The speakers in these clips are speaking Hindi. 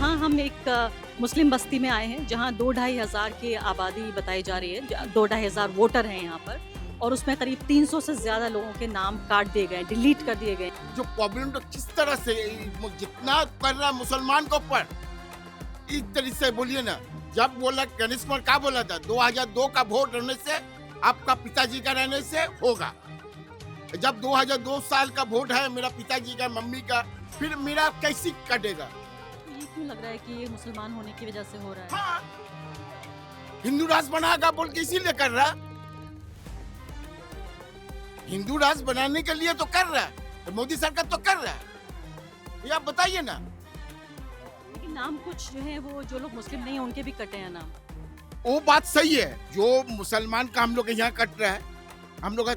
यहाँ हम एक मुस्लिम बस्ती में आए हैं जहाँ 2-2.5 हज़ार की आबादी बताई जा रही है। 2-2.5 हज़ार वोटर हैं यहाँ पर और उसमें करीब 300 से ज़्यादा लोगों के नाम काट दिए गए, डिलीट कर दिए गए। जो प्रॉब्लम तो किस तरह से जितना कर रहा है मुसलमान को पर इस तरीके से बोलिए ना। जब बोला कनिष्कर क्या बोला था 2002 का वोट रहने से आपका पिताजी का रहने से होगा। जब 2002 साल का वोट है मेरा पिताजी का मम्मी का, फिर मेरा कैसे कटेगा। ये क्यों लग रहा है कि ये मुसलमान होने की वजह से हो रहा है? हाँ, हिंदू राष्ट्र बनाएगा बोल के इसीलिए कर रहा। हिंदू राष्ट्र बनाने के लिए तो कर रहा है, मोदी सरकार तो कर रहा है। ये आप बताइए ना। लेकिन नाम कुछ जो है वो जो लोग मुस्लिम नहीं है उनके भी कटे हैं नाम। वो बात सही है, जो मुसलमान का हम लोग यहाँ कट रहा है, हम लोग का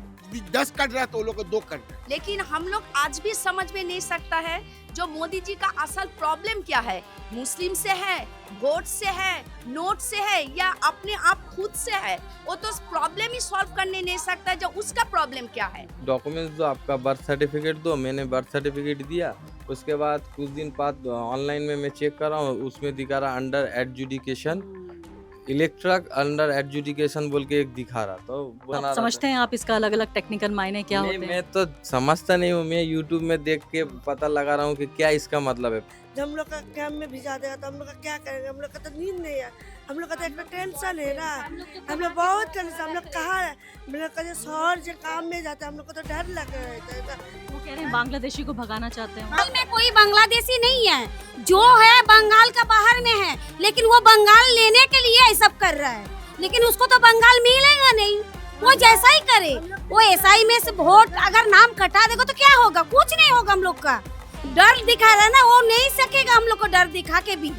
10 कट रहा है तो वो लोग का 2 कट रहा है। लेकिन हम लोग आज भी समझ में नहीं सकता है जो मोदी जी का असल प्रॉब्लम क्या है। मुस्लिम से है, वोट से है, नोट से है या अपने आप खुद से है। वो तो प्रॉब्लम ही सॉल्व करने नहीं सकता जो उसका प्रॉब्लम क्या है। डॉक्यूमेंट्स दो, आपका बर्थ सर्टिफिकेट दो। मैंने बर्थ सर्टिफिकेट दिया, उसके बाद कुछ दिन बाद ऑनलाइन में मैं चेक कर रहा हूँ, उसमें दिखा रहा under adjudication, electric under adjudication बोल के एक दिखा रहा। तो आप समझते हैं आप इसका अलग अलग टेक्निकल मायने क्या होते हैं? मैं तो समझता नहीं हूँ, मैं यूट्यूब में देख के पता लगा रहा हूँ कि क्या इसका मतलब है। जब हम लोग का कैंप में भिजा देगा तो हम लोग का क्या करेंगे। हम लोग का तो नींद नहीं है, हम लोग का तो एक टेंशन है ना। हम लोग बहुत टेंशन, हम लोग कहाँ है, हम लोग का जो शहर जो काम में जाता है हम लोग को तो डर लग रहता है। वो कह रहे हैं बांग्लादेशी को भगाना चाहते हैं। बंगाल में कोई बांग्लादेशी नहीं है, जो है बंगाल का बाहर में है, लेकिन वो बंगाल लेने के लिए ये सब कर रहा है, लेकिन उसको तो बंगाल मिलेगा नहीं। वो जैसा ही करे, वो एसआई में से वोट अगर नाम कटा देगा तो क्या होगा, कुछ नहीं होगा। हम लोग का डर दिखा रहा है ना, वो नहीं सकेगा हम लोग को डर दिखा के भी,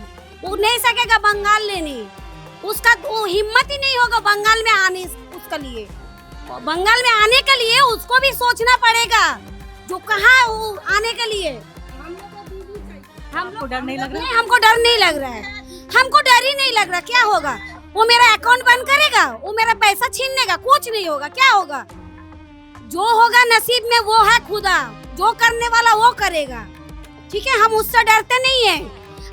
वो नहीं सकेगा बंगाल लेने। उसका वो हिम्मत ही नहीं होगा बंगाल में आने उसके लिए। बंगाल में आने के लिए उसको भी सोचना पड़ेगा जो कहाँ वो आने के लिए। हमको डर नहीं लग रहा? नहीं, हमको डर नहीं लग रहा है, हमको डर ही नहीं लग रहा। क्या होगा, वो मेरा अकाउंट बंद करेगा, वो मेरा पैसा छीन लेगा, कुछ नहीं होगा। क्या होगा, जो होगा नसीब में वो है खुदा, जो करने वाला वो करेगा। ठीक है, हम उससे डरते नहीं है,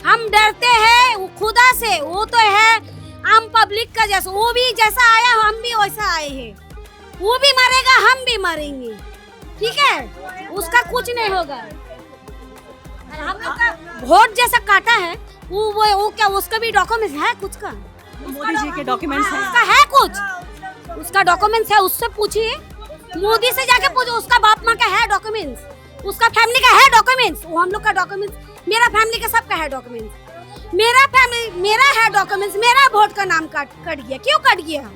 हम डरते हैं खुदा से। वो तो है आम पब्लिक का जैसा, वो भी जैसा आया हम भी वैसा आए हैं। वो भी मरेगा, हम भी मरेंगे। ठीक है, उसका कुछ नहीं होगा। हम लोग का वोट जैसा काटा है, वो क्या उसका भी डॉक्यूमेंट्स है कुछ का? मोदी जी के डॉक्यूमेंट्स हैं। उसका है कुछ, उसका डॉक्यूमेंट्स है, उससे पूछिए, मोदी से जाके पूछो। उसका बाप माँ का है डॉक्यूमेंट्स, उसका फैमिली का है डॉक्यूमेंट्स। वो हम लोग का डॉक्यूमेंट्स, मेरा फैमिली का सबका है डॉक्यूमेंट्स। मेरा फैमिली, मेरा है डॉक्यूमेंट्स, मेरा वोट का नाम कट गया। क्यों कट गया?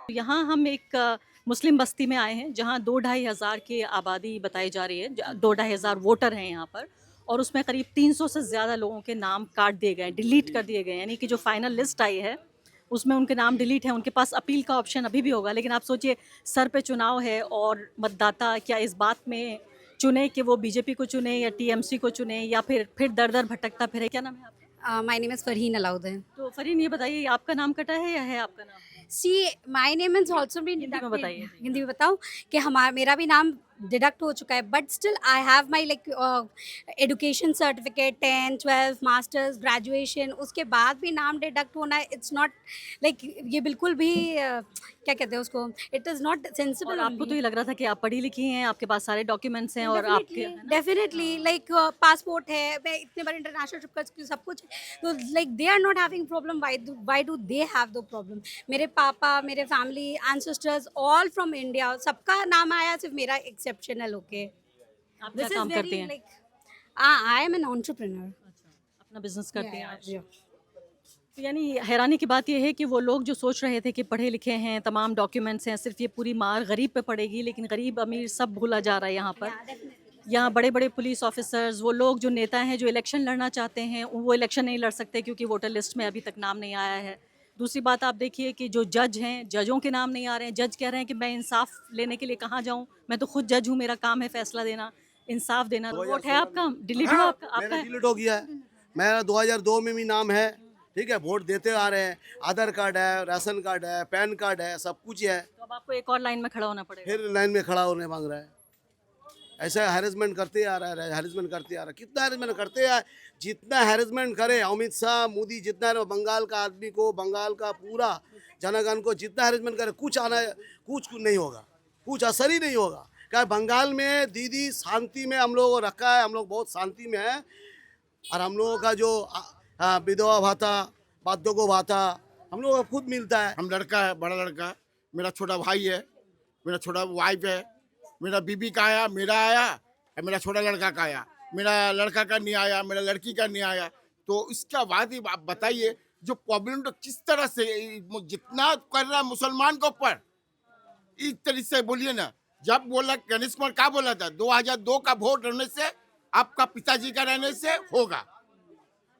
यहाँ हम एक मुस्लिम बस्ती में आए हैं जहाँ 2-2.5 हज़ार की आबादी बताई जा रही है। 2-2.5 हज़ार वोटर हैं यहाँ पर और उसमें करीब 300 से ज़्यादा लोगों के नाम काट दिए गए, डिलीट कर दिए गए। यानी कि जो फाइनल लिस्ट आई है उसमें उनके नाम डिलीट है। उनके पास अपील का ऑप्शन अभी भी होगा, लेकिन आप सोचिए सर पे चुनाव है और मतदाता क्या इस बात में चुने कि वो बीजेपी को चुने या टीएमसी को चुने या फिर दर दर भटकता फिरे। क्या नाम है आपका? My name is Farheen Alauddin. तो फरीन, ये बताइए आपका नाम कटा है या है आपका नाम? See my name is also been Hindi में बताइए। हिंदी में बताऊं कि हमारा मेरा भी नाम डिडक्ट हो चुका है, but still I have my like education certificate 10, 12 masters, graduation. उसके बाद भी नाम डिडक्ट होना, इट्स नॉट लाइक, ये बिल्कुल भी क्या कहते हैं उसको, इट इज़ नॉट सेंसिबल। आपको तो ये लग रहा था कि आप पढ़ी लिखी हैं, आपके पास सारे डॉक्यूमेंट्स हैं और आपके डेफिनेटली लाइक पासपोर्ट है, मैं इतने बार इंटरनेशनल ट्रिप कर चुकी हूँ, सब कुछ। तो like they are not having problem, why do they have the problem? मेरे पापा, मेरे family, ancestors all from India, सबका नाम आया, सिर्फ मेरा एक्सेप्शनल। ओके, आप क्या काम करती हैं? I am an entrepreneur. अपना बिजनेस करते हैं आप? तो यानी हैरानी की बात यह है कि वो लोग जो सोच रहे थे कि पढ़े लिखे हैं, तमाम डॉक्यूमेंट्स हैं, सिर्फ ये पूरी मार गरीब पे पड़ेगी, लेकिन गरीब अमीर सब भूला जा रहा है यहाँ पर। यहाँ बड़े बड़े पुलिस ऑफिसर्स, वो लोग जो नेता हैं जो इलेक्शन लड़ना चाहते हैं, वो इलेक्शन नहीं लड़ सकते क्योंकि वोटर लिस्ट में अभी तक नाम नहीं आया है। दूसरी बात आप देखिए कि जो जज हैं, जजों के नाम नहीं आ रहे हैं। जज कह रहे हैं कि मैं इंसाफ लेने के लिए कहाँ जाऊँ, मैं तो खुद जज हूँ, मेरा काम है फैसला देना, इंसाफ देना। वोट है आपका, डिलीट हुआ आपका? मेरा डिलीट हो गया है। मेरा 2002 में भी नाम है, ठीक है, वोट देते आ रहे हैं, आधार कार्ड है, राशन कार्ड है, पैन कार्ड है, सब कुछ है, तो अब आपको एक और लाइन में खड़ा होना पड़ेगा। फिर लाइन में खड़ा होने मांग रहा है। ऐसा हैरेसमेंट करते आ रहा है, हैरेसमेंट करते आ रहा है। कितना हैरेसमेंट करते हैं, जितना हैरेसमेंट करे अमित शाह मोदी, जितना बंगाल का आदमी को, बंगाल का पूरा जनगण को जितना हैरेसमेंट करे, कुछ नहीं होगा, कुछ असर ही नहीं होगा। क्या बंगाल में दीदी शांति में हम लोग को रखा है, हम लोग बहुत शांति में है। और हम लोगों का जो विधवा भाता, वार्धक्य भाता हम लोगों को खुद मिलता है। हम लड़का है, बड़ा लड़का, मेरा छोटा भाई है, मेरा छोटा वाइफ है, मेरा बीबी का आया, मेरा आया, और मेरा छोटा लड़का का आया, मेरा लड़का का नहीं आया, मेरा लड़की का नहीं आया। तो इसका बाद ही आप बताइए जो प्रॉब्लम तो किस तरह से जितना कर रहा है मुसलमान के ऊपर, इस तरीके से बोलिए ना। जब बोला गणेश कुमार क्या बोला था, 2002 का वोट रहने से आपका पिताजी का रहने से होगा।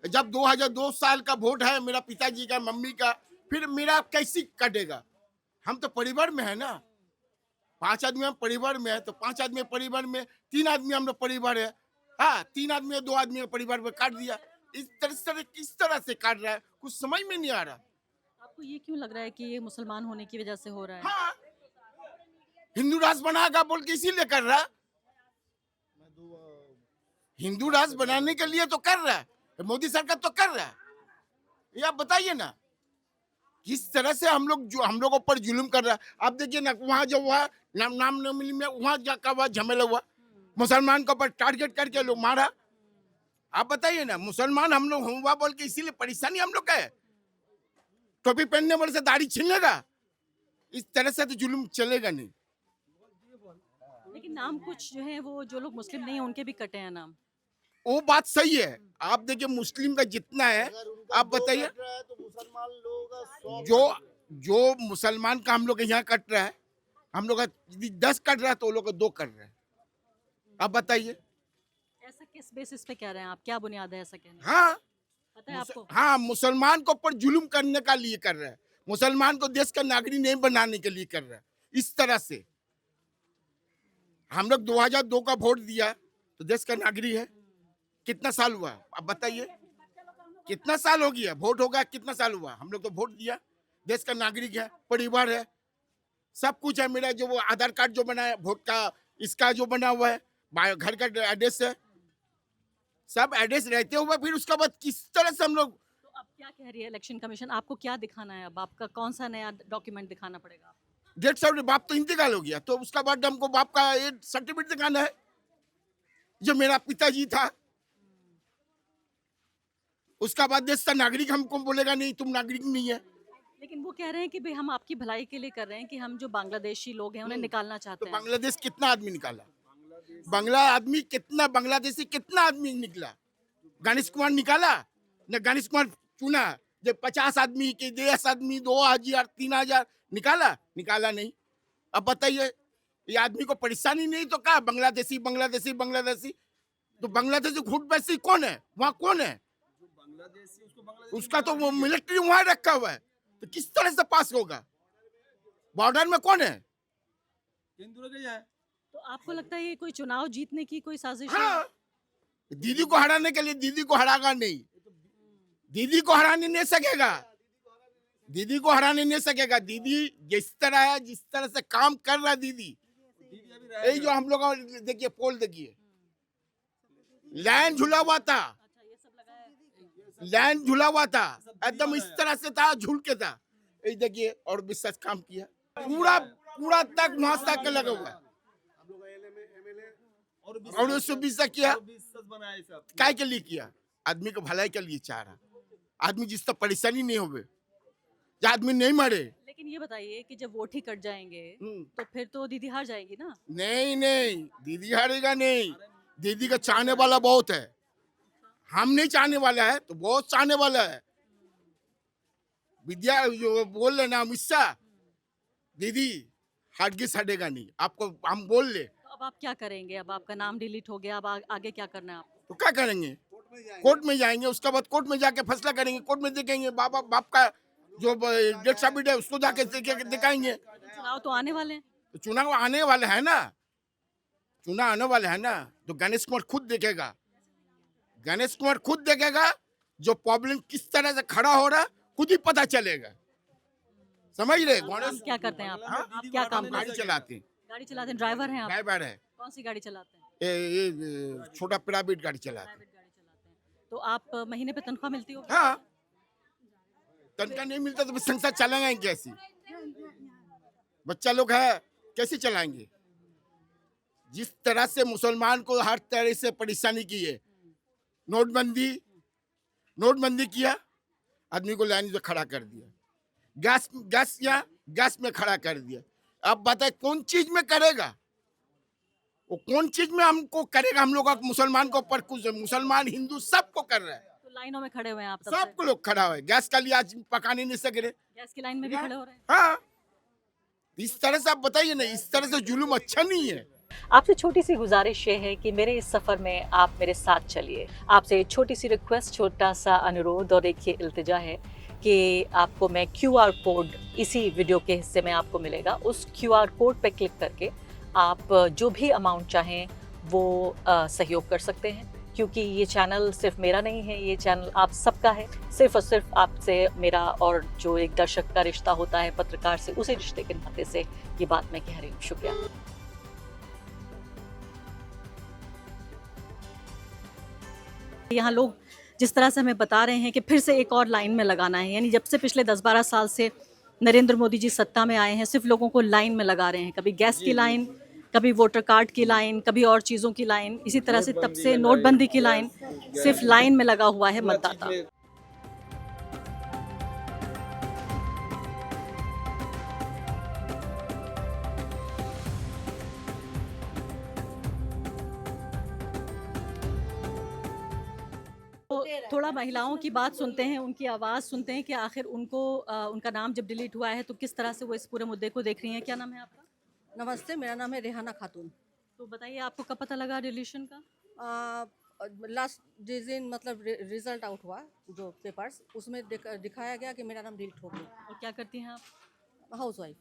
जब 2002 साल का वोट है मेरा पिताजी का, मम्मी का, फिर मेरा कैसे कटेगा? हम तो परिवार में है ना, 5 आदमी हम परिवार में है, तो 5 आदमी परिवार में 3 आदमी हम लोग परिवार है। हाँ, 3 आदमी 2 आदमी परिवार में काट दिया। इस तरह से किस तरह से काट रहा है, कुछ समझ में नहीं आ रहा। आपको ये क्यों लग रहा है कि ये मुसलमान होने की वजह से हो रहा है? हाँ, हिंदू राष्ट्र बनाएगा बोल के इसीलिए कर रहा है। हिंदू राष्ट्र बनाने के लिए तो कर रहा है, मोदी सरकार तो कर रहा है। ये आप बताइए ना किस तरह से हम लोग ऊपर जुल्म कर रहा है। आप देखिए ना, वहां जो हुआ नाम न मिली में, वहां जाकर हुआ झमेला हुआ, मुसलमान के ऊपर टारगेट करके लोग मारा। आप बताइए ना, मुसलमान हम लोग हुआ बोल के इसीलिए परेशानी हम लोग का है। टोपी पहनने वाले से दाढ़ी छीनेगा, इस तरह से तो जुल्म चलेगा नहीं। लेकिन नाम कुछ जो है वो जो लोग मुस्लिम नहीं है उनके भी कटे हैं नाम। वो बात सही है। आप देखिए मुस्लिम का जितना है, आप बताइए जो मुसलमान का हम लोग के यहाँ कट रहा है, हम लोग का 10 कट रहा है तो वो लोग का 2 कट रहा है। आप बताइए ऐसा किस बेसिस पे कह रहे हैं आप, क्या बुनियाद है ऐसा कहने की? हाँ, पता है आपको? हाँ, मुसलमान को ऊपर जुल्म करने का लिए कर रहा है, मुसलमान को देश का नागरिक नहीं बनाने के लिए कर रहा है। इस तरह से हम लोग 2002 का वोट दिया तो देश का नागरिक है। कितना साल हुआ अब बताइए, कितना साल हो गया वोट होगा, कितना साल हुआ? हम लोग तो वोट दिया, देश का नागरिक है, परिवार है, सब कुछ है। मेरा जो वो आधार कार्ड जो बना है वोट का, इसका जो बना हुआ है, घर का एड्रेस है, सब एड्रेस रहते हुए फिर उसके बाद किस तरह से हम लोग। तो अब क्या कह रही है इलेक्शन कमीशन, आपको क्या दिखाना है? अब आपका कौन सा नया डॉक्यूमेंट दिखाना पड़ेगा आपको? डेट सर्टिफिकेट, बाप तो इंतकाल हो गया, तो उसका बाद हमको बाप का ये सर्टिफिकेट दिखाना है जो मेरा पिताजी था। उसका बाद देश का नागरिक हमको बोलेगा नहीं तुम नागरिक नहीं है। लेकिन वो कह रहे हैं कि भाई हम आपकी भलाई के लिए कर रहे हैं, कि हम जो बांग्लादेशी लोग हैं उन्हें निकालना चाहते तो हैं। बांग्लादेश कितना आदमी निकाला, बांग्लादेशी कितना आदमी निकला? गणेश कुमार निकाला न? गणेश कुमार चुना जब 50 आदमी के 10 आदमी 2000 3000 निकाला नहीं। अब बताइए ये आदमी को परेशानी नहीं तो क्या? बांग्लादेशी बांग्लादेशी बांग्लादेशी, तो बांग्लादेशी घुट बैसी कौन है? वहाँ कौन है? उसका तो वो मिलिट्री वहां रखा हुआ है, तो किस तरह से पास होगा? बॉर्डर में कौन है? तो आपको लगता है ये कोई चुनाव जीतने की कोई साजिश है? हाँ, दीदी को हराने के लिए, दीदी को हरागा नहीं, दीदी को हराने नहीं सकेगा, दीदी को हराने नहीं सकेगा। दीदी जिस तरह है, जिस तरह से काम कर रहा है दीदी, यही जो हम लोग देखिए पोल देखिए, लाइन झूला हुआ था, लाइन झूला हुआ था, एकदम इस तरह से था, झूल के था। यही देखिए, और विशेष काम किया, पूरा तक वहां तक लगा हुआ है। और उससे विशेष किया, काय के लिए किया? आदमी को भलाई के लिए चाह रहा, आदमी जिसका परेशानी नहीं होवे, जो आदमी नहीं मरे। लेकिन ये बताइए कि जब वोट ही कट जाएंगे तो फिर तो दीदी हार जाएगी ना? नहीं, दीदी हारेगा नहीं। दीदी का चाहने वाला बहुत है, हम नहीं चाहने वाला है तो बहुत चाहने वाला है। विद्या जो बोल रहे ना अमित शाह, दीदी हटगिस हटेगा नहीं, आपको हम बोल ले। तो अब आप क्या करेंगे? अब आपका नाम डिलीट हो गया, अब आगे क्या करना है आपको? तो क्या करेंगे? कोर्ट में जाएंगे, उसके बाद कोर्ट में जाके फैसला करेंगे, कोर्ट में देखेंगे, बाप का जो डेथ सर्टिफिकेट है उसको जाके दिखाएंगे। चुनाव तो आने वाले हैं। तो चुनाव आने वाले है ना, चुनाव आने वाले है ना, तो गणेश कुमार खुद देखेगा, गणेश कुमार खुद देखेगा जो प्रॉब्लम किस तरह से खड़ा हो रहा है खुद ही पता चलेगा। समझ रहे? काम गणेश क्या करते हैं आप? हाँ? आप क्या काम गाड़ी करते हैं? चलाते हैं, गाड़ी चलाते हैं, ड्राइवर हैं आप? ड्राइवर है, कौन सी गाड़ी चलाते हैं? ये छोटा प्राइवेट गाड़ी चलाते हैं। प्राइवेट गाड़ी चलाते हैं। तो आप महीने पे तनख्वाह मिलती होगी? हाँ, तनख्वाह नहीं मिलता तो संसार चलाएंगे कैसे? बच्चा लोग है कैसे चलाएंगे? जिस तरह से मुसलमान को हर तरह से परेशानी की है, नोटबंदी किया, आदमी को लाइन में खड़ा कर दिया, गैस में खड़ा कर दिया। अब बताए कौन चीज में करेगा? वो कौन चीज में हमको करेगा? हम लोग मुसलमान को पर कुछ मुसलमान हिंदू सबको कर रहा है, तो लाइनों में खड़े हुए हैं आप तब से? सबको लोग खड़ा हुए। गैस का लिए आज पका नहीं सक रहे। गैस की लाइन में भी खड़े हो रहे हैं? हाँ, इस तरह से आप बताइए ना, इस तरह से जुलूम अच्छा नहीं है। आपसे छोटी सी गुजारिश ये है कि मेरे इस सफ़र में आप मेरे साथ चलिए। आपसे एक छोटी सी रिक्वेस्ट, छोटा सा अनुरोध और एक ये इल्तिजा है कि आपको मैं QR कोड इसी वीडियो के हिस्से में आपको मिलेगा। उस QR कोड पे क्लिक करके आप जो भी अमाउंट चाहें वो सहयोग कर सकते हैं, क्योंकि ये चैनल सिर्फ मेरा नहीं है, ये चैनल आप सबका है। सिर्फ और सिर्फ आपसे मेरा और जो एक दर्शक का रिश्ता होता है पत्रकार से, उसी रिश्ते के नाते से ये बात मैं कह रही हूँ। शुक्रिया। यहाँ लोग जिस तरह से हमें बता रहे हैं कि फिर से एक और लाइन में लगाना है, यानी जब से पिछले 10-12 साल से नरेंद्र मोदी जी सत्ता में आए हैं, सिर्फ लोगों को लाइन में लगा रहे हैं। कभी गैस की लाइन, कभी वोटर कार्ड की लाइन, कभी और चीज़ों की लाइन। इसी तरह से तब से नोटबंदी की लाइन, सिर्फ लाइन में लगा हुआ है मतदाता। तो थोड़ा महिलाओं की बात सुनते हैं, उनकी आवाज़ सुनते हैं कि आखिर उनको उनका नाम जब डिलीट हुआ है तो किस तरह से वो इस पूरे मुद्दे को देख रही हैं। क्या नाम है आपका? नमस्ते, मेरा नाम है रेहाना खातून। तो बताइए आपको कब पता लगा डिलीशन का? लास्ट जिस दिन मतलब रिजल्ट आउट हुआ जो पेपर्स, उसमें दिखाया गया कि मेरा नाम डिलीट हो गया। और क्या करती हैं आप? House wife.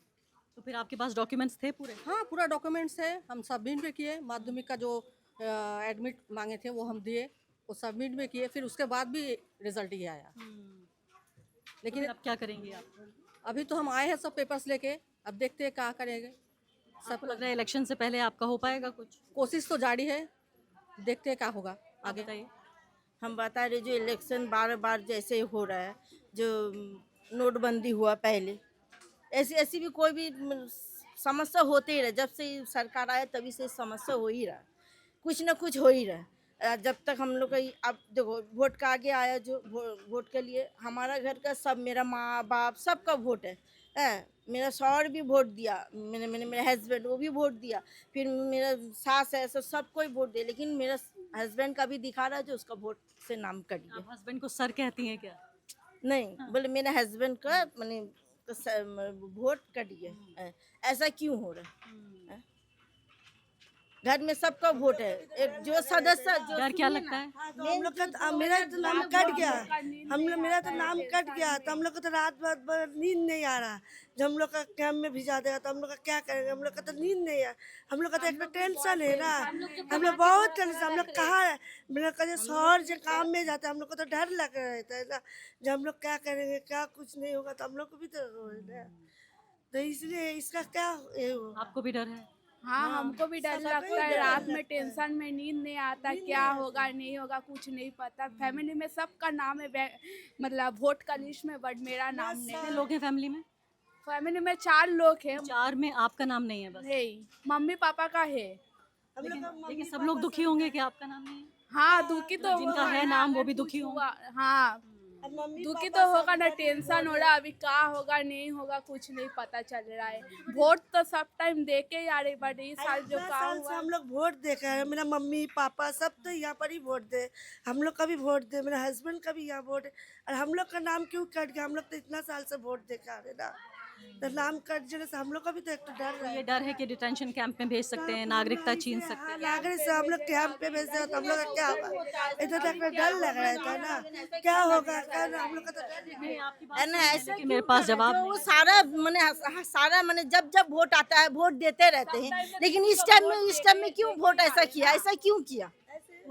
तो फिर आपके पास डॉक्यूमेंट्स थे पूरे? हाँ, पूरा डॉक्यूमेंट्स है, हम सबमिट भी किए। माध्यमिक का जो एडमिट मांगे थे वो हम दिए, वो सबमिट भी किए। फिर उसके बाद भी रिजल्ट ही आया। लेकिन अब क्या करेंगे आप? अभी तो हम आए हैं सब पेपर्स लेके, अब देखते हैं क्या करेंगे। सबको लग रहा है इलेक्शन से पहले आपका हो पाएगा कुछ? कोशिश तो जारी है, देखते हैं क्या होगा आप आगे। बताइए। हम बता रहे जो इलेक्शन बार बार जैसे हो रहा है, जो नोटबंदी हुआ पहले, ऐसी ऐसी भी कोई भी समस्या होते ही रहे। जब से सरकार आया तभी से समस्या हो ही रहा, कुछ ना कुछ हो ही रहा। जब तक हम लोग का अब देखो वोट का आगे आया, जो वोट के लिए हमारा घर का सब, मेरा माँ बाप सबका वोट है। मेरा शौहर भी वोट दिया, मेरे हस्बैंड वो भी वोट दिया, फिर मेरा सास है, सब कोई वोट दिया। लेकिन मेरा हस्बैंड का भी दिखा रहा है जो उसका वोट से नाम कट गया। आप हस्बैंड को सर कहती हैं क्या? नहीं, बोले मेरे हस्बैंड का मैंने वोट कट गया। ऐसा क्यों हो रहा है? घर में सबका वोट है, एक जो सदस्य जो डर क्या लगता है? हम लोग का मेरा तो नाम कट गया, मेरा तो नाम कट गया, तो हम लोग को तो रात भर नींद नहीं आ रहा। जब हम लोग का कैंप में भिजा देगा तो हम लोग का क्या करेंगे? हम लोग का तो नींद नहीं है, हम लोग का तो एक टेंशन है ना। हम लोग बहुत टेंशन, हम लोग कहाँ है, हम लोग का जो शहर जो काम में जाता है, हम लोग को तो डर लग रहता है ना। जब हम लोग क्या करेंगे, क्या कुछ नहीं होगा तो हम लोग को भी तो ना, तो इसलिए इसका क्या आपको भी डर है? हाँ, हमको भी डर लगता है। रात में टेंशन में नींद नहीं आता, क्या होगा नहीं होगा कुछ नहीं पता। फैमिली में सबका नाम है, मतलब वोट का लिस्ट में, बट मेरा नाम नहीं कितने है। लोग हैं फैमिली में? फैमिली में 4 लोग हैं। 4 में आपका नाम नहीं है बस? है, मम्मी पापा का है। लेकिन सब लोग दुखी होंगे कि आपका नाम नहीं है? हाँ, दुखी तो जिनका है नाम वो भी दुखी होंगे। हाँ, दुखी तो होगा ना, टेंशन हो रहा है। अभी क्या होगा नहीं होगा कुछ नहीं पता चल रहा है। वोट तो सब टाइम दे के आ रही, बट इस साल जो काम साल से हम लोग वोट दे के आए। मेरा मम्मी पापा सब तो यहाँ पर ही वोट दे, हम लोग का भी वोट दे, मेरा हस्बैंड का भी यहाँ वोट है। और हम लोग का नाम क्यों कट गया? हम लोग तो इतना साल से वोट दे के आ रहे ना, तो नाम कट जाने से हम लोग का भी तो एक तो डर ये डर है कि डिटेंशन कैंप में भेज सकते हैं, नागरिकता छीन सकते हैं। नागरिक से हम लोग कैंप पे भेजते हैं तो हम लोग का क्या होगा? इधर तक डर लग रहा था ना, क्या होगा क्या ना, हम लोग का तो डर है ना। ऐसा कि मेरे पास जवाब वो सारा मैंने जब जब वोट आता है वोट देते रहते हैं, लेकिन इस टाइम में क्यों वोट ऐसा किया, ऐसा क्यों किया?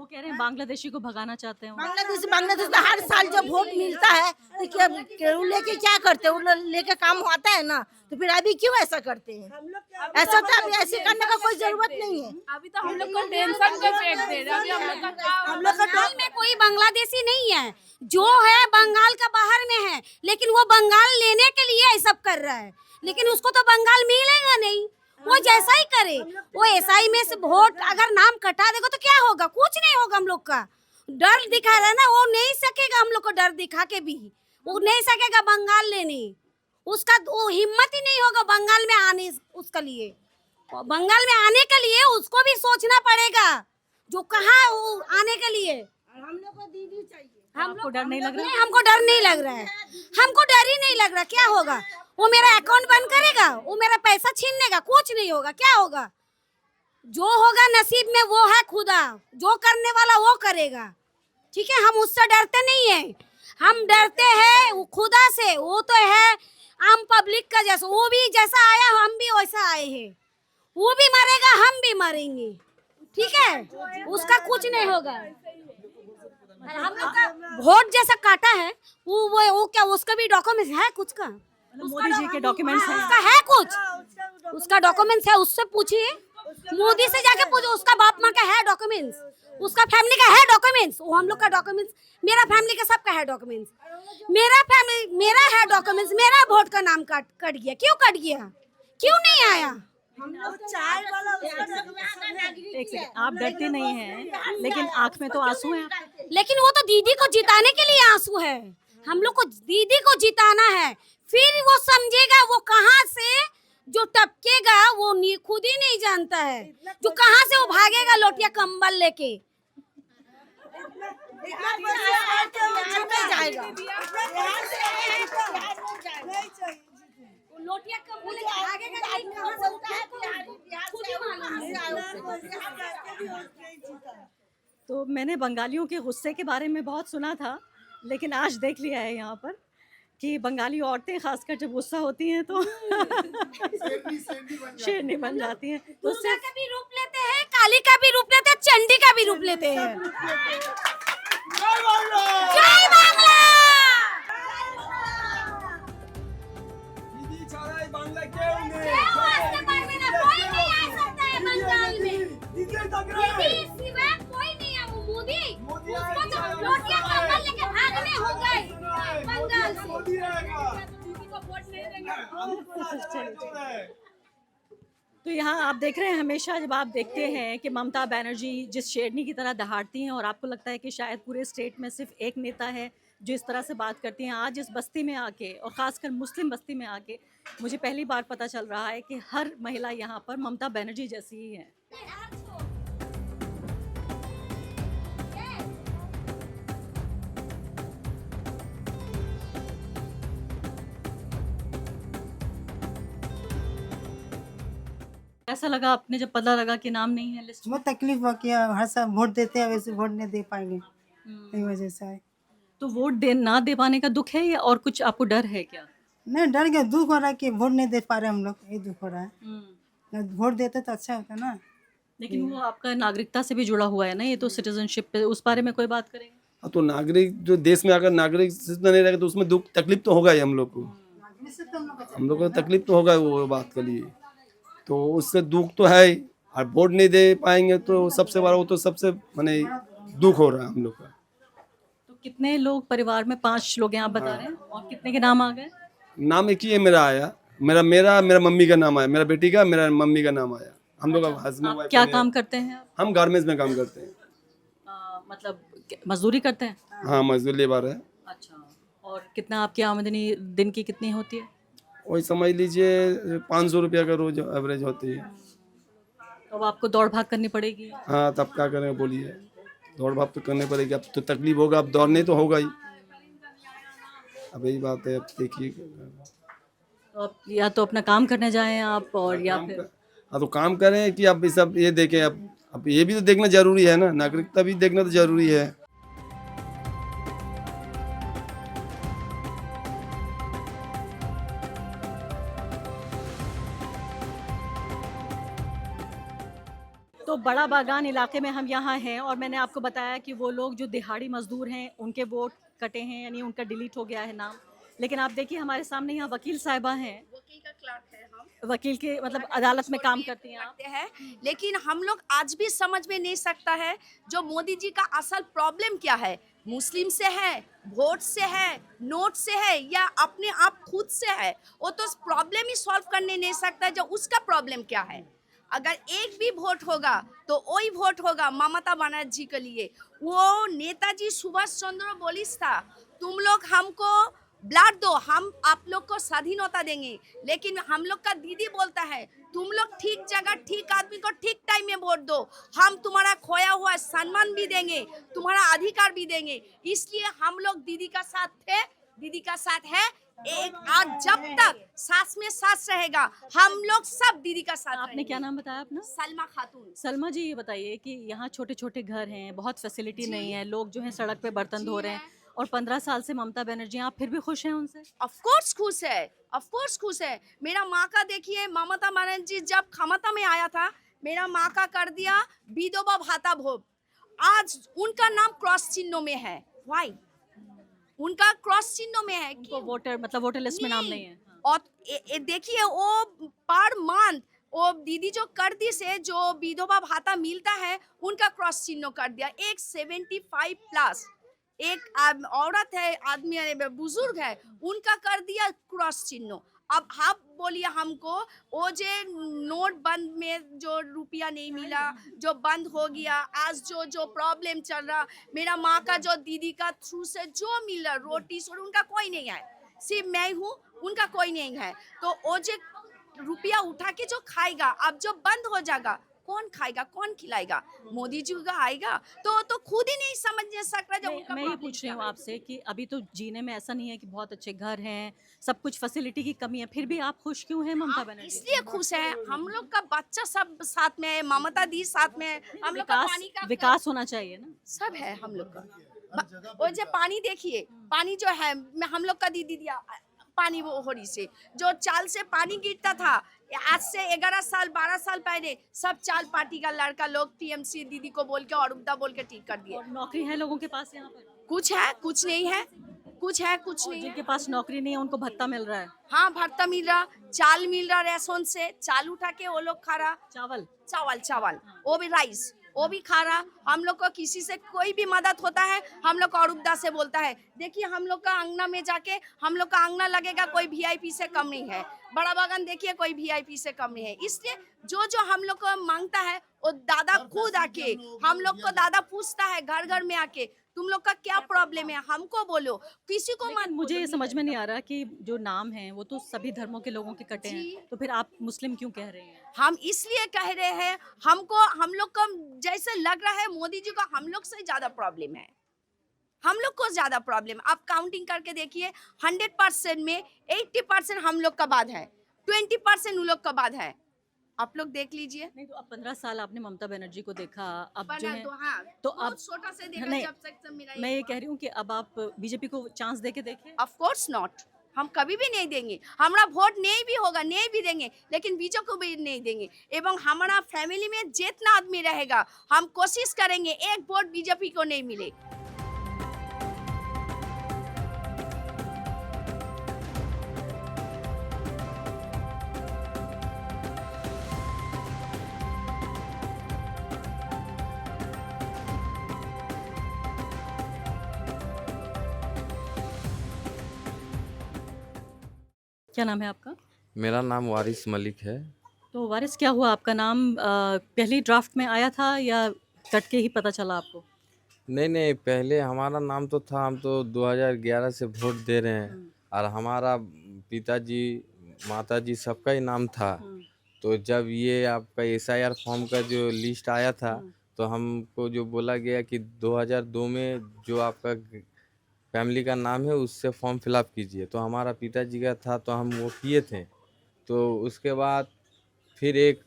वो कह रहे हैं बांग्लादेशी को भगाना चाहते हैं वो। बांग्लादेश में हर साल जब वोट मिलता है तो क्या वो लेके क्या करते हैं, वो लेके काम होता है ना, तो फिर अभी क्यों ऐसा करते हैं? ऐसा तो अभी ऐसे करने का कोई जरूरत नहीं है। अभी तो हम लोग को टेंशन पे फेंक दे रहे हैं। अभी हम लोग का बंगाल में कोई बांग्लादेशी नहीं है, जो है बंगाल का बाहर में है, लेकिन वो बंगाल लेने के लिए ये सब कर रहा है, लेकिन उसको तो बंगाल मिलेगा नहीं, वो जैसा ही करे। वो एसआई में से वोट अगर नाम कटा देगा तो क्या होगा? कुछ नहीं होगा। हम लोग का डर दिखा रहा है ना, वो नहीं सकेगा हम लोग को डर दिखा के भी, वो नहीं सकेगा बंगाल लेने, उसका वो हिम्मत ही नहीं होगा बंगाल में आने। उसके लिए बंगाल में आने के लिए उसको भी सोचना पड़ेगा, जो कहाँ वो आने के लिए। हम लोग को दीदी चाहिए। आपको डर नहीं लग रहा? नहीं, हमको डर नहीं लग रहा है, हमको डर ही नहीं लग रहा। क्या होगा? वो मेरा अकाउंट बंद करेगा, वो मेरा पैसा छीन लेगा, कुछ नहीं होगा। क्या होगा? जो होगा नसीब में वो है खुदा, जो करने वाला वो करेगा। ठीक है, हम उससे डरते नहीं है, हम डरते हैं खुदा से। वो तो है आम पब्लिक का जैसा, वो भी जैसा आया हम भी वैसा आए हैं, वो भी मरेगा हम भी मरेंगे। ठीक है, उसका कुछ नहीं होगा। हम लोग का वोट जैसा काटा है, वो क्या उसका भी डॉक्यूमेंट है कुछ का? मोदी जी के डॉक्यूमेंट्स हैं? उसका है कुछ, उसका डॉक्यूमेंट्स है, उससे पूछिए, मोदी से जाके पूछो, उसका बाप माँ का है डॉक्यूमेंट्स, उसका फैमिली का है डॉक्यूमेंट्स। वो हम लोग का डॉक्यूमेंट्स, मेरा फैमिली का सबका है डॉक्यूमेंट्स, मेरा है डॉक्यूमेंट्स। मेरा वोट का नाम कट गया, क्यों कट गया? क्यों नहीं आया? एक सेकंड, आप डरते नहीं हैं, लेकिन आंख में तो आंसू हैं। लेकिन वो तो दीदी को जिताने के लिए आंसू है। हम लोग को दीदी को जिताना है, फिर वो समझेगा वो कहाँ से जो टपकेगा वो खुद ही नहीं जानता है, जो कहाँ से वो भागेगा लोटिया कंबल लेके। लोटिया कंबल लेके भागेगा नहीं, कहाँ से वो खुद ही मालूम है। तो मैंने बंगालियों के गुस्से के बारे में बहुत सुना था, लेकिन आज देख लिया है यहाँ पर कि बंगाली औरतें खासकर जब गुस्सा होती हैं तो शेरनी बन जाती हैं। तो दुर्गा का भी रूप लेते हैं, काली का भी रूप लेते हैं, चंडी का भी रूप लेते हैं। जय बांग्ला। कोई नहीं आ सकता है बंगाल में, दीदी सिवा कोई नहीं है। वो मोदी, उसको तो लोटिया कंबल लेके भागने हो गए बंगाल से। तो यहाँ आप देख रहे हैं, हमेशा जब आप देखते हैं कि ममता बनर्जी जिस शेरनी की तरह दहाड़ती हैं और आपको लगता है कि शायद पूरे स्टेट में सिर्फ एक नेता है जो इस तरह से बात करती हैं, आज इस बस्ती में आके और ख़ासकर मुस्लिम बस्ती में आके मुझे पहली बार पता चल रहा है कि हर महिला यहाँ पर ममता बनर्जी जैसी ही है। ऐसा लगा आपने जब पता लगा कि नाम नहीं है लिस्ट में? बहुत तकलीफ हुआ कि हर साल वोट देते हैं, वैसे वोट नहीं दे पाएंगे, इस वजह से है। तो वोट ना दे पाने का दुख है या और कुछ आपको डर है क्या? नहीं, डर गया, दुख हो रहा है कि वोट नहीं दे पा रहे हम लोग, ये दुख हो रहा है। वोट देते तो अच्छा होता ना। लेकिन वो आपका नागरिकता से भी जुड़ा हुआ है ना, ये तो सिटीजनशिप पे, उस बारे में कोई बात करेंगे? तो नागरिक जो देश में अगर नागरिक नहीं रहेगा तो उसमें दुख तकलीफ तो होगा ही हम लोग को, हम लोग को तकलीफ तो होगा वो बात के लिए, तो उससे दुख तो है ही। और वोट नहीं दे पाएंगे तो सबसे बड़ा वो तो सबसे माने दुख हो रहा है हम लोग का। तो कितने लोग परिवार में? 5 लोग हैं आप बता रहे हैं, और कितने के नाम आ गए? नाम एक ही है मेरा आया, मेरा मम्मी का नाम आया, मेरा बेटी का, मेरा मम्मी का नाम आया। हम लोग हस्बैंड वाइफ क्या काम करते हैं आप? हम गारमेंट्स में काम करते हैं। मतलब मजदूरी करते हैं? हाँ, मजदूर लेबर है। अच्छा, और कितना आपकी आमदनी दिन की कितनी होती है? वही समझ लीजिए 500 रुपया का रोज एवरेज होती है। तो अब आपको दौड़ भाग करनी पड़ेगी? हाँ, तब क्या करें बोलिए, दौड़ भाग तो करनी पड़ेगी। अब तो तकलीफ होगा, अब दौड़ने तो होगा ही, अब यही बात है। अब देखिए, तो अब या तो अपना काम करने जाएं आप, और या फिर हाँ तो काम करें कि अब सब ये देखें। अब ये भी तो देखना जरूरी है ना, नागरिकता भी देखना तो जरूरी है। तो तो बड़ा बागान इलाके में हम यहाँ हैं और मैंने आपको बताया कि वो लोग जो दिहाड़ी मजदूर हैं उनके वोट कटे हैं, यानी उनका डिलीट हो गया है नाम। लेकिन आप देखिए हमारे सामने यहाँ वकील साहिबा हैं, वकील का क्लर्क है हम, वकील के मतलब अदालत में काम करती हैं आप। करते हैं, लेकिन हम लोग आज भी समझ में नहीं सकता है जो मोदी जी का असल प्रॉब्लम क्या है। मुस्लिम से है, वोट से है, नोट से है, या अपने आप खुद से है। वो तो प्रॉब्लम ही सॉल्व करने नहीं सकता जो उसका प्रॉब्लम क्या है। अगर एक भी वोट होगा तो वही वोट होगा ममता बनर्जी के लिए। वो नेताजी सुभाष चंद्र बोस था, तुम लोग हमको ब्लड दो, हम आप लोग को स्वाधीनता देंगे। लेकिन हम लोग का दीदी बोलता है तुम लोग ठीक जगह ठीक आदमी को ठीक टाइम में वोट दो, हम तुम्हारा खोया हुआ सम्मान भी देंगे, तुम्हारा अधिकार भी देंगे। इसलिए हम लोग दीदी का साथ थे, दीदी का साथ है। एक आज जब तक सास में सास रहेगा हम लोग सब दीदी का साथ आपने क्या नाम बताया अपना? सलमा खातून। सलमा जी, ये बताइए कि यहाँ छोटे छोटे घर हैं, बहुत फैसिलिटी नहीं है, लोग जो हैं सड़क पे बर्तन धो रहे हैं और 15 साल से ममता बनर्जी, आप फिर भी खुश हैं उनसे? ऑफ कोर्स खुश है, ऑफ कोर्स खुश है। मेरा माँ का देखिए, ममता बनर्जी जब क्षमता में आया था मेरा माँ का कर दिया विधवा भाता भोग। आज उनका नाम क्रॉस चिन्हों में है। व्हाई? उनका क्रॉस चिन्हों में है उनको वोटर मतलब वोटर लिस्ट में नाम नहीं है। और देखिए वो पर मंथ वो दीदी जो कर दी से जो विधवा भाता मिलता है उनका क्रॉस चिन्ह कर दिया। एक 75 प्लस एक औरत है, आदमी है, बुजुर्ग है, उनका कर दिया क्रॉस चिन्ह। अब आप बोलिए हमको वो जे नोट बंद में जो रुपया नहीं मिला, जो बंद हो गया, आज जो प्रॉब्लम चल रहा, मेरा माँ का जो दीदी का थ्रू से जो मिल रहा रोटी सोटी, उनका कोई नहीं है, सिर्फ मैं हूँ, उनका कोई नहीं है। तो वो जो रुपया उठा के जो खाएगा, अब जो बंद हो जाएगा कौन खाएगा, कौन खिलाएगा? मोदी जी का आएगा तो खुद ही नहीं समझ सक रहा। जो मैं ये पूछ रही हूँ आपसे कि अभी तो जीने में ऐसा नहीं है कि बहुत अच्छे घर हैं, सब कुछ फैसिलिटी की कमी है, फिर भी आप खुश क्यों हैं ममता बनर्जी? इसलिए खुश है, हम लोग का बच्चा सब साथ में है, ममता दी साथ में है, हम लोग का पानी का विकास होना चाहिए ना, सब है हम लोग का। वो जो पानी देखिए, पानी जो है हम लोग का दीदी दिया पानी, वो होरी से जो चाल से पानी गिरता था, आज से 11 साल 12 साल पहले सब चाल पार्टी का लड़का लोग टीएमसी दीदी को बोल के और उब्दा बोल के ठीक कर दिए। नौकरी है लोगों के पास यहाँ पर? कुछ है, कुछ नहीं है, कुछ है, कुछ नहीं। जिनके पास नौकरी नहीं है उनको भत्ता मिल रहा है? हाँ, भत्ता मिल रहा, चाल मिल रहा, रेशन से चाल उठा के वो लोग खा रहा, चावल चावल वो भी राइस वो भी खा रहा। हम लोग को किसी से कोई भी मदद होता है हम लोग और उपदा से बोलता है। देखिए हम लोग का अंगना में जाके हम लोग का अंगना लगेगा कोई वीआईपी से कम नहीं है, बड़ा बागान देखिए कोई वीआईपी से कम नहीं है। इसलिए जो हम लोग को मांगता है वो दादा खुद आके हम लोग को दादा पूछता है घर घर में आके, तुम लोग का क्या प्रॉब्लम है हमको बोलो, किसी को मत। मुझे ये समझ में नहीं आ रहा कि जो नाम है वो तो सभी धर्मों के लोगों के कटे हैं, तो फिर आप मुस्लिम क्यों कह रहे हैं? हम इसलिए कह रहे हैं, हमको हम लोग को जैसे लग रहा है मोदी जी को हम लोग से ज्यादा प्रॉब्लम है, हम लोग को ज्यादा प्रॉब्लम। आप काउंटिंग करके देखिए 100% में 80% हम लोग का बाद है, 20% उन लोग का बाद है। आप लोग देख लीजिए। नहीं तो अब 15 साल आपने ममता बनर्जी को देखा, अब जो है तो अब छोटा से देखा नहीं, जब तक मेरा मैं ये कह रही हूँ कि अब आप बीजेपी को चांस दे के देखिए। ऑफ कोर्स नॉट, हम कभी भी नहीं देंगे, हमारा वोट नहीं भी होगा, नहीं भी देंगे, लेकिन बीजेपी को भी नहीं देंगे। एवं हमारा फैमिली में जितना आदमी रहेगा हम कोशिश करेंगे एक वोट बीजेपी को नहीं मिले। क्या नाम है आपका? मेरा नाम वारिस मलिक है। तो वारिस, क्या हुआ आपका नाम पहली ड्राफ्ट में आया था या कट के ही पता चला आपको? नहीं, पहले हमारा नाम तो था, हम तो 2011 से वोट दे रहे हैं और हमारा पिताजी माताजी सबका ही नाम था। तो जब ये आपका SIR फॉर्म का जो लिस्ट आया था तो हमको जो बोला गया कि 2002 में जो आपका फैमिली का नाम है उससे फॉर्म फिलअप कीजिए, तो हमारा पिताजी का था तो हम वो किए थे। तो उसके बाद फिर एक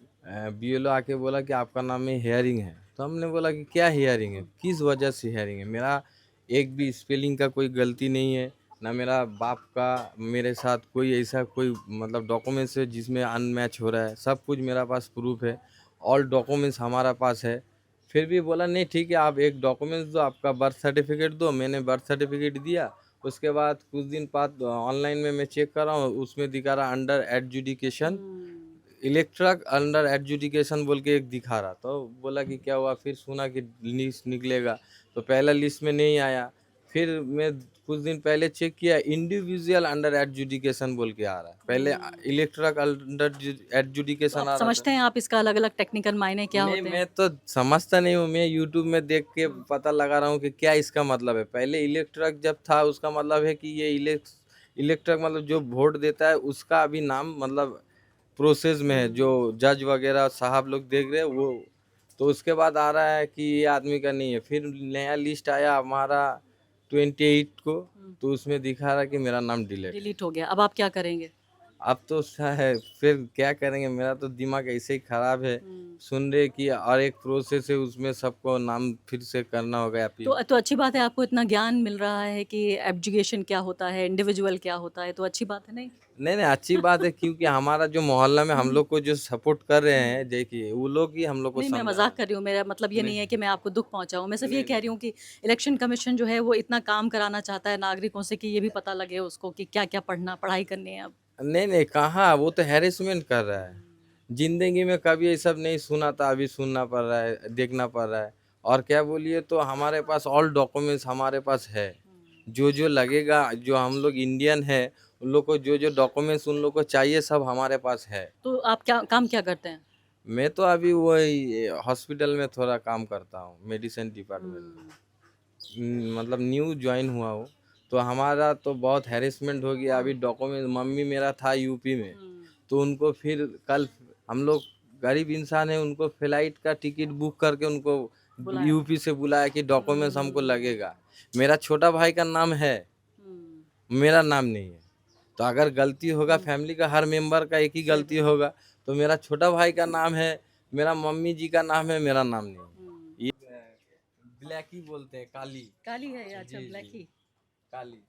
BLO आके बोला कि आपका नाम में हेयरिंग है, तो हमने बोला कि क्या हेयरिंग है, किस वजह से हेयरिंग है? मेरा एक भी स्पेलिंग का कोई गलती नहीं है, ना मेरा बाप का मेरे साथ कोई ऐसा कोई मतलब डॉक्यूमेंट्स है जिसमें अनमैच हो रहा है, सब कुछ मेरा पास प्रूफ है। ऑल डॉक्यूमेंट्स हमारा पास है। फिर भी बोला नहीं ठीक है, आप एक डॉक्यूमेंट्स दो, आपका बर्थ सर्टिफिकेट दो। मैंने बर्थ सर्टिफिकेट दिया। उसके बाद कुछ दिन बाद ऑनलाइन में मैं चेक कर रहा हूँ, उसमें दिखा रहा under adjudication, electric under adjudication बोल के एक दिखा रहा। तो बोला कि क्या हुआ, फिर सुना कि लिस्ट निकलेगा, तो पहला लिस्ट में नहीं आया। फिर मैं कुछ दिन पहले चेक किया, इंडिविजुअल अंडर एडजुडिकेशन बोल के आ रहा है। पहले इलेक्ट्रक अंडर एडजुडिकेशन आ आप रहा समझते हैं आप इसका अलग अलग टेक्निकल मायने क्या होते हैं? मैं तो समझता नहीं हूँ। मैं यूट्यूब में देख के पता लगा रहा हूँ कि क्या इसका मतलब है। पहले इलेक्ट्रक जब था उसका मतलब है कि ये इलेक्ट्रक मतलब जो वोट देता है उसका अभी नाम मतलब प्रोसेस में है, जो जज वगैरह साहब लोग देख रहे हैं वो। तो उसके बाद आ रहा है कि ये आदमी का नहीं है। फिर नया लिस्ट आया हमारा 28 को, तो उसमें दिखा रहा कि मेरा नाम डिलीट हो गया। अब आप क्या करेंगे? अब तो है फिर क्या करेंगे, मेरा तो दिमाग ऐसे ही खराब है। सुन रहे कि और एक प्रोसेस है उसमें सबको नाम फिर से करना होगा अपील। तो अच्छी बात है, आपको इतना ज्ञान मिल रहा है कि एब्जुकेशन क्या होता है, इंडिविजुअल क्या होता है, तो अच्छी बात है नहीं? नहीं अच्छी बात है, क्योंकि हमारा जो मोहल्ला में हम लोग को जो सपोर्ट कर रहे हैं, देखिए वो लोग ही हम लोग को नहीं, मैं समझा मजाक रहे कर रही हूँ। मेरा मतलब ये नहीं है कि मैं आपको दुख पहुंचाऊं। मैं सिर्फ ये कह रही हूँ कि इलेक्शन कमीशन जो है वो इतना काम कराना चाहता है नागरिकों से कि ये भी पता लगे उसको कि क्या क्या पढ़ाई करनी है अब। नहीं कहाँ, वो तो हैरेसमेंट कर रहा है। जिंदगी में कभी ये सब नहीं सुना था, अभी सुनना पड़ रहा है, देखना पड़ रहा है। और क्या बोलिए, तो हमारे पास ऑल डॉक्यूमेंट्स हमारे पास है, जो लगेगा, जो हम लोग इंडियन है उन लोग को जो डॉक्यूमेंट्स उन लोग को चाहिए सब हमारे पास है। तो आप काम क्या करते हैं? मैं तो अभी वही हॉस्पिटल में थोड़ा काम करता हूँ, मेडिसिन डिपार्टमेंट में। मतलब न्यू ज्वाइन हुआ हूँ। तो हमारा तो बहुत हैरेसमेंट हो गया अभी डॉक्यूमेंट। मम्मी मेरा था यूपी में, तो उनको फिर कल हम लोग गरीब इंसान है, उनको फ्लाइट का टिकट बुक करके उनको यूपी से बुलाया कि डॉक्यूमेंट्स हमको लगेगा। मेरा छोटा भाई का नाम है, मेरा नाम नहीं है। तो अगर गलती होगा फैमिली का हर मेंबर का एक ही गलती होगा, तो मेरा छोटा भाई का नाम है, मेरा मम्मी जी का नाम है, मेरा नाम नहीं है। ये ब्लैकी बोलते हैं, काली है। अच्छा, जी, ब्लैकी काली।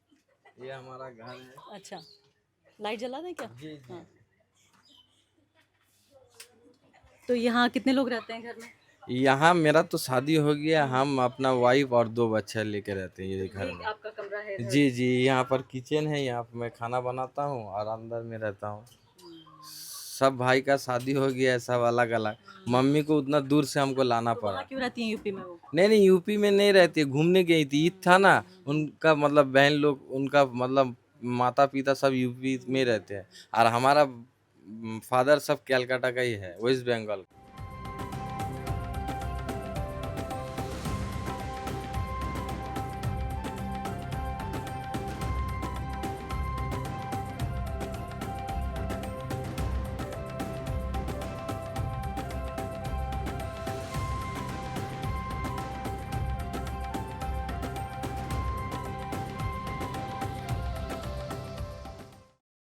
ये हमारा घर है। अच्छा, लाइट जला दें क्या? जी। हाँ। तो यहाँ कितने लोग रहते हैं घर में? यहाँ मेरा तो शादी हो गया, हम अपना वाइफ और 2 बच्चे लेके रहते हैं ये घर में। आपका कमरा है? जी, यहाँ पर किचन है, यहाँ पर मैं खाना बनाता हूँ और अंदर में रहता हूँ। सब भाई का शादी हो गया है, सब अलग अलग। मम्मी को उतना दूर से हमको लाना पड़ा। क्यों रहती हैं यूपी में वो? नहीं यूपी में नहीं रहती, घूमने गई थी। ईद था ना, उनका मतलब बहन लोग, उनका मतलब माता पिता सब यूपी में रहते हैं, और हमारा फादर सब कैलकाटा का ही है, वेस्ट बंगाल।